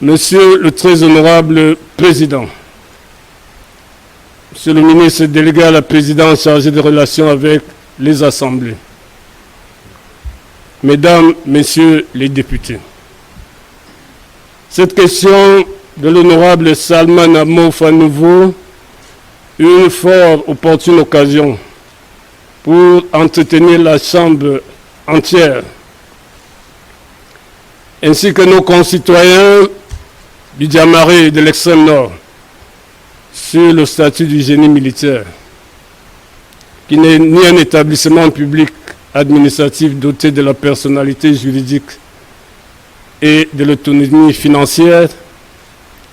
Monsieur le très honorable Président, Monsieur le ministre délégué à la présidence chargé des relations avec les assemblées, Mesdames, Messieurs les députés, cette question de l'honorable Salman Amouf à nouveau une fort opportune occasion pour entretenir la Chambre entière ainsi que nos concitoyens du Diamaré et de l'extrême nord sur le statut du génie militaire, qui n'est ni un établissement public administratif doté de la personnalité juridique et de l'autonomie financière,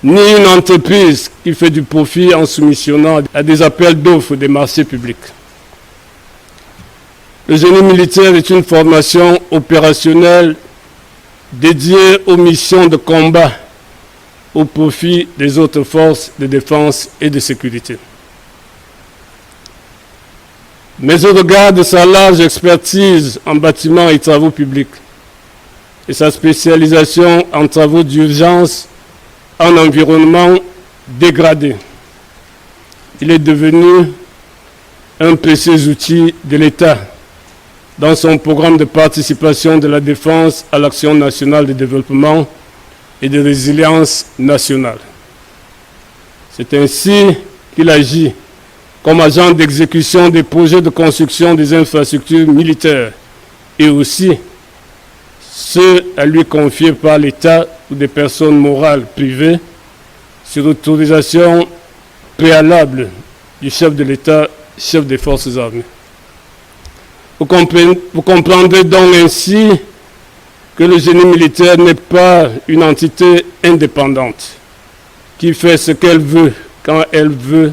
ni une entreprise qui fait du profit en soumissionnant à des appels d'offres des marchés publics. Le génie militaire est une formation opérationnelle dédiée aux missions de combat au profit des autres forces de défense et de sécurité. Mais au regard de sa large expertise en bâtiments et travaux publics et sa spécialisation en travaux d'urgence en environnement dégradé, il est devenu un précieux outil de l'État dans son programme de participation de la défense à l'action nationale de développement et de résilience nationale. C'est ainsi qu'il agit comme agent d'exécution des projets de construction des infrastructures militaires et aussi ceux à lui confiés par l'État ou des personnes morales privées sur autorisation préalable du chef de l'État, chef des forces armées. Vous comprendrez donc ainsi que le génie militaire n'est pas une entité indépendante qui fait ce qu'elle veut, quand elle veut,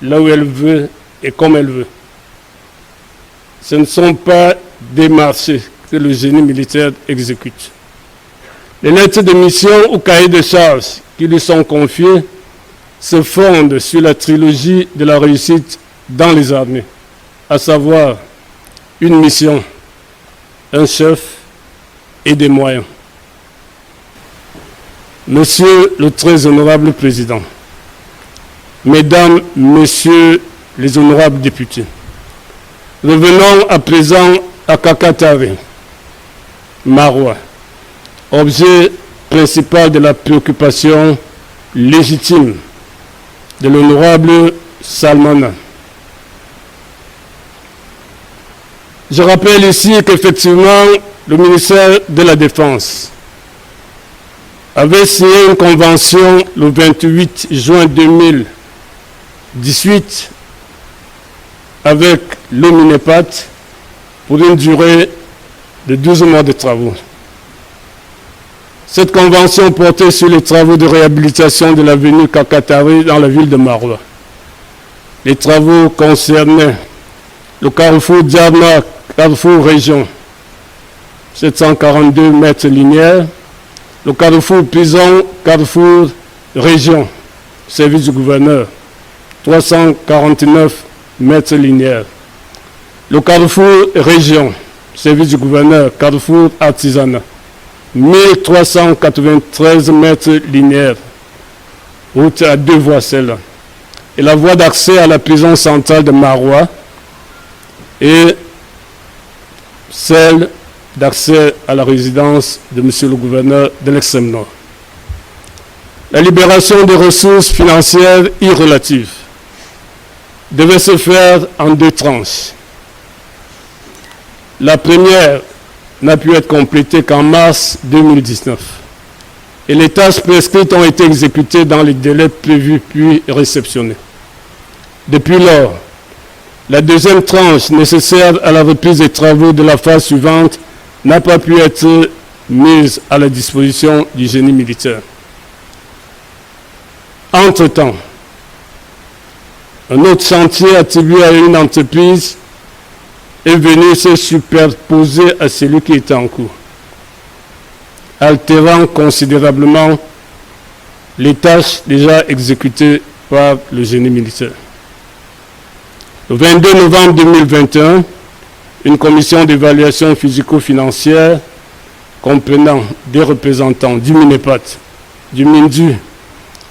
là où elle veut et comme elle veut. Ce ne sont pas des marchés que le génie militaire exécute. Les lettres de mission ou cahiers de charges qui lui sont confiés se fondent sur la trilogie de la réussite dans les armées, à savoir une mission, un chef et des moyens. Monsieur le très honorable Président, Mesdames, Messieurs les honorables députés, revenons à présent à Kakatare, Maroua, objet principal de la préoccupation légitime de l'honorable Salman. Je rappelle ici qu'effectivement, le ministère de la Défense avait signé une convention le 28 juin 2018 avec le Minepat pour une durée de 12 mois de travaux. Cette convention portait sur les travaux de réhabilitation de l'avenue Kakatare dans la ville de Maroua. Les travaux concernaient le carrefour Diarma, carrefour région, 742 mètres linéaires, le carrefour prison, carrefour région, service du gouverneur, 349 mètres linéaires. Le carrefour région, service du gouverneur, carrefour artisanat, 1393 mètres linéaires, route à 2 voies celle-là. Et la voie d'accès à la prison centrale de Maroua et celle d'accès à la résidence de M. le gouverneur de l'extrême nord. La libération des ressources financières irrelatives devait se faire en 2 tranches. La première n'a pu être complétée qu'en mars 2019 et les tâches prescrites ont été exécutées dans les délais prévus puis réceptionnés. Depuis lors, la deuxième tranche nécessaire à la reprise des travaux de la phase suivante n'a pas pu être mise à la disposition du génie militaire. Entre-temps, un autre chantier attribué à une entreprise est venu se superposer à celui qui était en cours, altérant considérablement les tâches déjà exécutées par le génie militaire. Le 22 novembre 2021, une commission d'évaluation physico-financière comprenant des représentants du Minepat du Mindu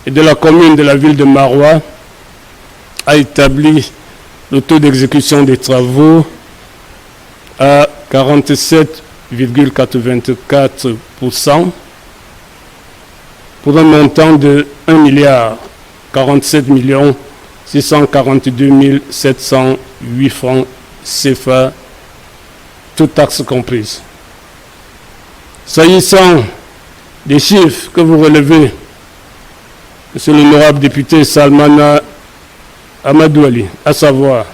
et de la commune de la ville de Maroua a établi le taux d'exécution des travaux à 47,84% pour un montant de 1,47,642,708 francs CFA, toutes taxes comprises. S'agissant des chiffres que vous relevez, Monsieur l'honorable député Salmana Amadou Ali, à savoir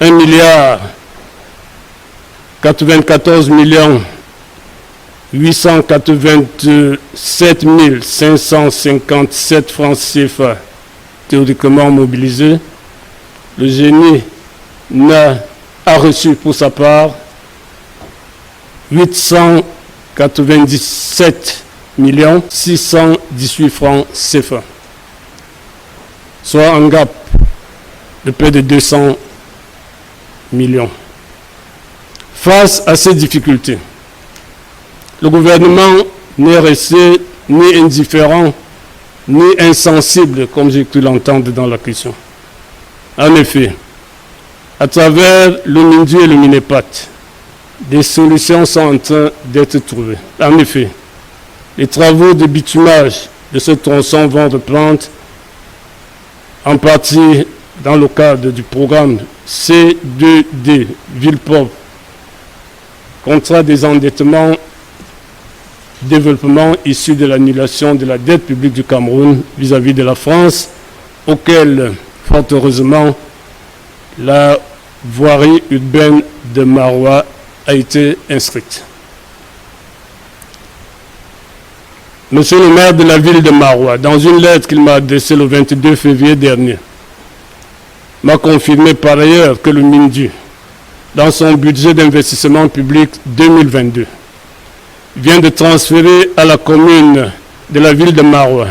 1,94,887 557 francs CFA théoriquement mobilisés, le génie a reçu pour sa part 897 618 francs CFA, soit un gap de près de 200 millions. Face à ces difficultés, le gouvernement n'est resté ni indifférent ni insensible, comme j'ai pu l'entendre dans la question. En effet, à travers le Mindu et le Minepat, des solutions sont en train d'être trouvées. En effet, les travaux de bitumage de ce tronçon vont reprendre en partie dans le cadre du programme C2D, Ville propre, contrat des endettements développement issu de l'annulation de la dette publique du Cameroun vis-à-vis de la France, auquel, fort heureusement, la voirie urbaine de Maroua a été inscrite. Monsieur le maire de la ville de Maroua, dans une lettre qu'il m'a adressée le 22 février dernier, m'a confirmé par ailleurs que le Mindu, dans son budget d'investissement public 2022, vient de transférer à la commune de la ville de Maroua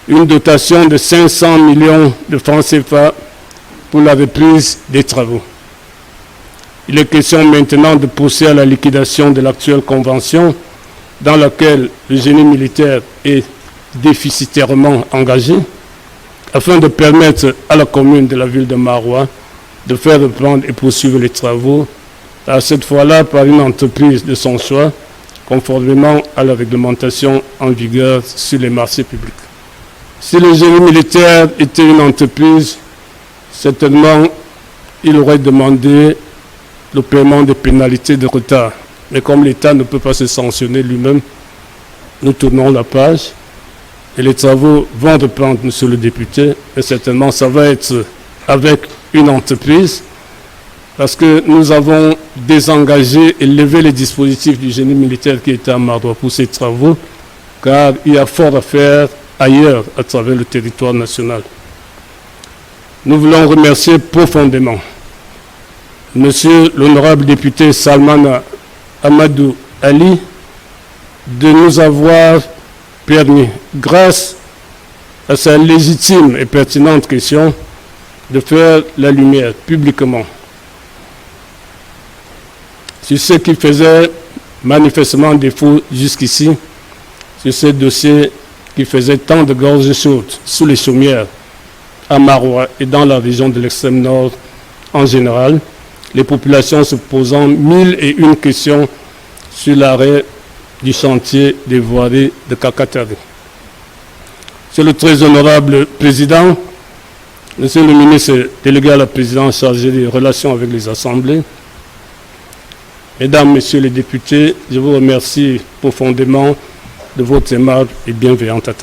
une dotation de 500 millions de francs CFA pour la reprise des travaux. Il est question maintenant de pousser à la liquidation de l'actuelle convention dans laquelle le génie militaire est déficitairement engagé, afin de permettre à la commune de la ville de Maroua de faire reprendre et poursuivre les travaux, à cette fois-là par une entreprise de son choix, conformément à la réglementation en vigueur sur les marchés publics. Si le génie militaire était une entreprise, certainement il aurait demandé le paiement des pénalités de retard. Mais comme l'État ne peut pas se sanctionner lui-même, nous tournons la page et les travaux vont reprendre, monsieur le député, et certainement ça va être avec une entreprise, parce que nous avons désengagé et levé les dispositifs du génie militaire qui était à Maroua pour ces travaux, car il y a fort à faire ailleurs à travers le territoire national. Nous voulons remercier profondément monsieur l'honorable député Salmana Amadou Ali de nous avoir permis, grâce à sa légitime et pertinente question, de faire la lumière publiquement sur ce qui faisait manifestement défaut jusqu'ici, sur ce dossier qui faisait tant de gorges chaudes sous les chaumières à Maroua et dans la région de l'extrême nord en général, les populations se posant 1001 questions sur l'arrêt du chantier des voiries de Kakatari. Monsieur le très honorable président, monsieur le ministre délégué à la présidence chargé des relations avec les assemblées, mesdames, messieurs les députés, je vous remercie profondément de votre aimable et bienveillante attention.